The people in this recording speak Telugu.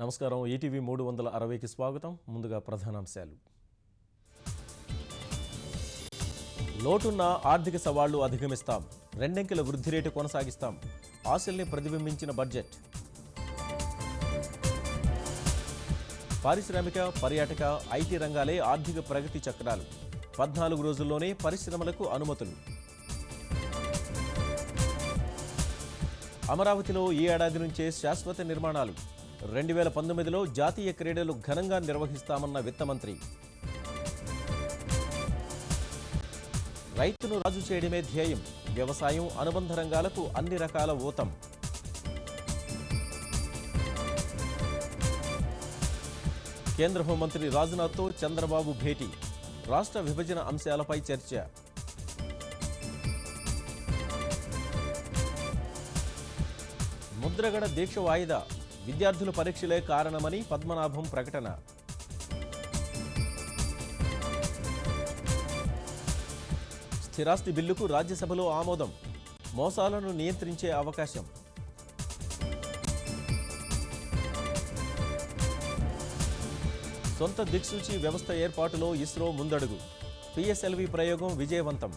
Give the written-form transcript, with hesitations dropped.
నమస్కారం. ఈటీవీ 360కి స్వాగతం. ముందుగా ప్రధానాంశాలు. లోటున్న ఆర్థిక సవాళ్లు అధిగమిస్తాం, రెండంకెల వృద్ధి రేటు కొనసాగిస్తాం, ఆశల్ని ప్రతిబింబించిన బడ్జెట్. పారిశ్రామిక, పర్యాటక, ఐటీ రంగాలే ఆర్థిక ప్రగతి చక్రాలు. 14 రోజుల్లోనే పరిశ్రమలకు అనుమతులు. అమరావతిలో ఈ ఏడాది నుంచే శాశ్వత నిర్మాణాలు. 2019లో జాతీయ క్రీడలు ఘనంగా నిర్వహిస్తామన్న విత్తమంత్రి. రైతును రాజు చేయడమే ధ్యేయం, వ్యవసాయం, అనుబంధ రంగాలకు అన్ని రకాల ఊతం. కేంద్ర హోంమంత్రి రాజ్నాథ్తో చంద్రబాబు భేటీ, రాష్ట్ర విభజన అంశాలపై చర్చ. ముద్రగడ దీక్ష వాయిదా, విద్యార్థుల పరీక్షలే కారణమని పద్మనాభం ప్రకటన. స్థిరాస్తి బిల్లుకు రాజ్యసభలో ఆమోదం, మోసాలను నియంత్రించే అవకాశం. సొంత దిక్సూచి వ్యవస్థ ఏర్పాటులో ఇస్రో ముందడుగు, పిఎస్ఎల్వి ప్రయోగం విజయవంతం.